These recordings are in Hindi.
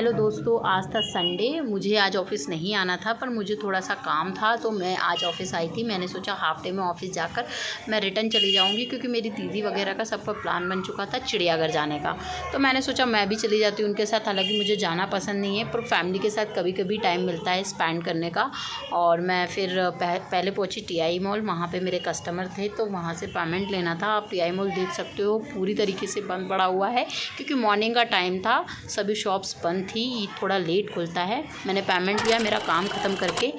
हेलो दोस्तों, आज था संडे। मुझे आज ऑफ़िस नहीं आना था, पर मुझे थोड़ा सा काम था तो मैं आज ऑफ़िस आई थी। मैंने सोचा हाफ़ डे में ऑफ़िस जाकर मैं रिटर्न चली जाऊंगी, क्योंकि मेरी दीदी वगैरह का सबका प्लान बन चुका था चिड़ियाघर जाने का। तो मैंने सोचा मैं भी चली जाती हूँ उनके साथ। हालांकि मुझे जाना पसंद नहीं है, पर फैमिली के साथ कभी कभी टाइम मिलता है स्पेंड करने का। और मैं फिर पहले पहुँची टीआई मॉल। वहाँ पर मेरे कस्टमर थे तो वहाँ से पेमेंट लेना था। आप टीआई मॉल देख सकते हो पूरी तरीके से बंद पड़ा हुआ है, क्योंकि मॉर्निंग का टाइम था, सभी शॉप्स बंद थी। थोड़ा लेट खुलता है। मैंने पेमेंट लिया, मेरा काम ख़त्म करके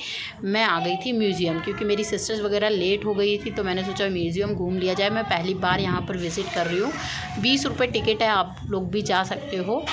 मैं आ गई थी म्यूज़ियम, क्योंकि मेरी सिस्टर्स वगैरह लेट हो गई थी। तो मैंने सोचा म्यूज़ियम घूम लिया जाए। मैं पहली बार यहाँ पर विज़िट कर रही हूँ। 20 रुपये टिकट है, आप लोग भी जा सकते हो।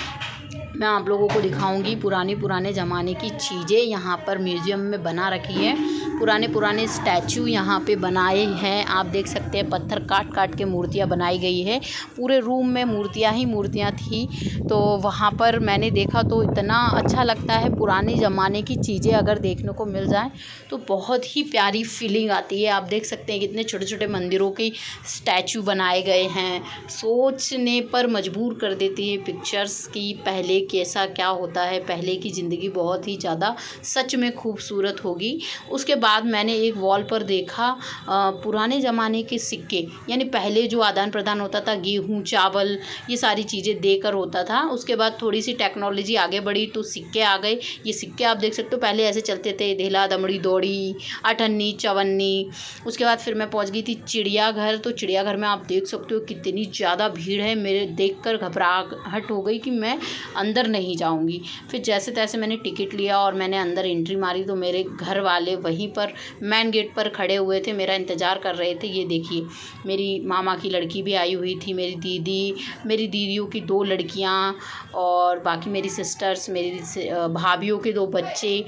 मैं आप लोगों को दिखाऊंगी पुराने ज़माने की चीज़ें यहाँ पर म्यूज़ियम में बना रखी है। पुराने स्टैचू यहाँ पे बनाए हैं, आप देख सकते हैं। पत्थर काट काट के मूर्तियाँ बनाई गई है। पूरे रूम में मूर्तियाँ ही मूर्तियाँ थी। तो वहाँ पर मैंने देखा तो इतना अच्छा लगता है। पुराने ज़माने की चीज़ें अगर देखने को मिल जाए तो बहुत ही प्यारी फीलिंग आती है। आप देख सकते हैं कितने छोटे छोटे मंदिरों के स्टैचू बनाए गए हैं। सोचने पर मजबूर कर देती है पिक्चर्स की पहले कैसा क्या होता है। पहले की ज़िंदगी बहुत ही ज़्यादा सच में खूबसूरत होगी। उसके बाद मैंने एक वॉल पर देखा पुराने ज़माने के सिक्के, यानी पहले जो आदान प्रदान होता था, गेहूँ चावल ये सारी चीज़ें देकर होता था। उसके बाद थोड़ी सी टेक्नोलॉजी आगे बढ़ी तो सिक्के आ गए। ये सिक्के आप देख सकते हो, पहले ऐसे चलते थे, धेला दमड़ी दौड़ी, अठन्नी चवन्नी। उसके बाद फिर मैं पहुंच गई थी चिड़ियाघर। तो चिड़ियाघर में आप देख सकते हो कितनी ज़्यादा भीड़ है। मेरे देखकर घबराहट हो गई कि मैं अंदर नहीं जाऊंगी। फिर जैसे तैसे मैंने टिकट लिया और मैंने अंदर एंट्री मारी तो मेरे घर वाले वहीं पर मेन गेट पर खड़े हुए थे, मेरा इंतज़ार कर रहे थे। ये देखिए, मेरी मामा की लड़की भी आई हुई थी, मेरी दीदियों की 2 लड़कियां, और बाकी मेरी सिस्टर्स, मेरी भाभीयों के 2 बच्चे।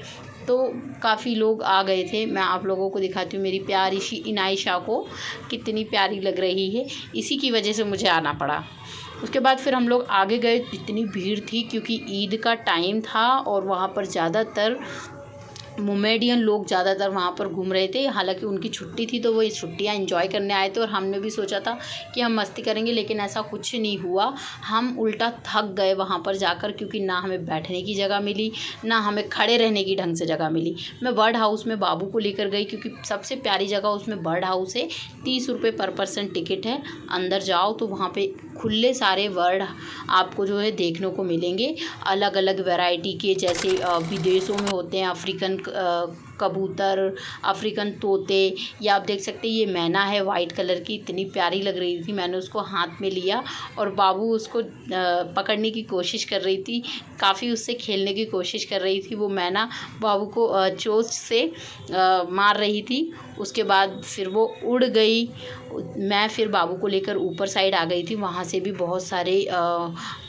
तो काफ़ी लोग आ गए थे। मैं आप लोगों को दिखाती हूँ मेरी प्यारी सी इनायशा को, कितनी प्यारी लग रही है। इसी की वजह से मुझे आना पड़ा। उसके बाद फिर हम लोग आगे गए। इतनी भीड़ थी क्योंकि ईद का टाइम था और वहाँ पर ज़्यादातर मोमेडियन लोग ज़्यादातर वहाँ पर घूम रहे थे। हालांकि उनकी छुट्टी थी तो वो छुट्टियाँ एंजॉय करने आए थे, और हमने भी सोचा था कि हम मस्ती करेंगे, लेकिन ऐसा कुछ नहीं हुआ। हम उल्टा थक गए वहाँ पर जाकर, क्योंकि ना हमें बैठने की जगह मिली, ना हमें खड़े रहने की ढंग से जगह मिली। मैं बर्ड हाउस में बाबू को लेकर गई, क्योंकि सबसे प्यारी जगह उसमें बर्ड हाउस है। 30 रुपये पर पर्सन टिकट है। अंदर जाओ तो वहाँ पर खुले सारे बर्ड आपको जो है देखने को मिलेंगे, अलग अलग वैरायटी के। जैसे विदेशों में होते हैं अफ्रीकन कबूतर, अफ्रीकन तोते। या आप देख सकते हैं ये मैना है वाइट कलर की, इतनी प्यारी लग रही थी। मैंने उसको हाथ में लिया और बाबू उसको पकड़ने की कोशिश कर रही थी, काफ़ी उससे खेलने की कोशिश कर रही थी। वो मैना बाबू को चोंच से मार रही थी। उसके बाद फिर वो उड़ गई। मैं फिर बाबू को लेकर ऊपर साइड आ गई थी। वहाँ से भी बहुत सारे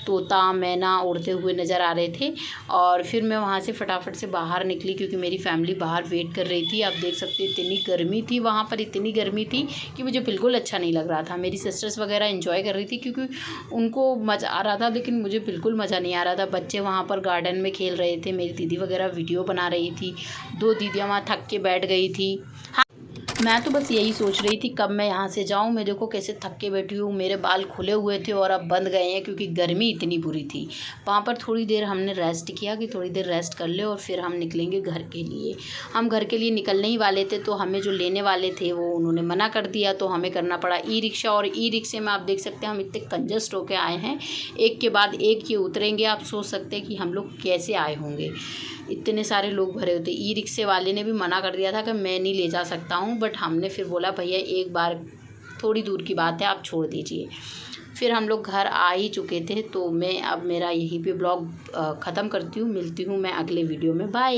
तोता मैना उड़ते हुए नज़र आ रहे थे। और फिर मैं वहाँ से फटाफट से बाहर निकली, क्योंकि मेरी फैमिली बाहर वेट कर रही थी। आप देख सकते हैं इतनी गर्मी थी वहाँ पर, इतनी गर्मी थी कि मुझे बिल्कुल अच्छा नहीं लग रहा था। मेरी सिस्टर्स वगैरह एंजॉय कर रही थी क्योंकि उनको मज़ा आ रहा था, लेकिन मुझे बिल्कुल मज़ा नहीं आ रहा था। बच्चे वहाँ पर गार्डन में खेल रहे थे, मेरी दीदी वगैरह वीडियो बना रही थी। 2 दीदियाँ वहाँ थक के बैठ गई थी। मैं तो बस यही सोच रही थी कब मैं यहाँ से जाऊँ। मैं देखो कैसे थक के बैठी हूँ। मेरे बाल खुले हुए थे और अब बंद गए हैं, क्योंकि गर्मी इतनी बुरी थी। वहाँ पर थोड़ी देर हमने रेस्ट किया कि थोड़ी देर रेस्ट कर ले, और फिर हम निकलेंगे घर के लिए। हम घर के लिए निकलने ही वाले थे, तो हमें जो लेने वाले थे वो उन्होंने मना कर दिया, तो हमें करना पड़ा ई रिक्शा। और ई रिक्शे में आप देख सकते हैं हम इतने कंजस्ट होके आए हैं, एक के बाद एक ये उतरेंगे। आप सोच सकते हैं कि हम लोग कैसे आए होंगे, इतने सारे लोग भरे होते। ई रिक्शे वाले ने भी मना कर दिया था कि मैं नहीं ले जा सकता हूँ, बट हमने फिर बोला भैया एक बार थोड़ी दूर की बात है, आप छोड़ दीजिए। फिर हम लोग घर आ ही चुके थे। तो मैं अब मेरा यहीं पे ब्लॉग ख़त्म करती हूँ। मिलती हूँ मैं अगले वीडियो में। बाय।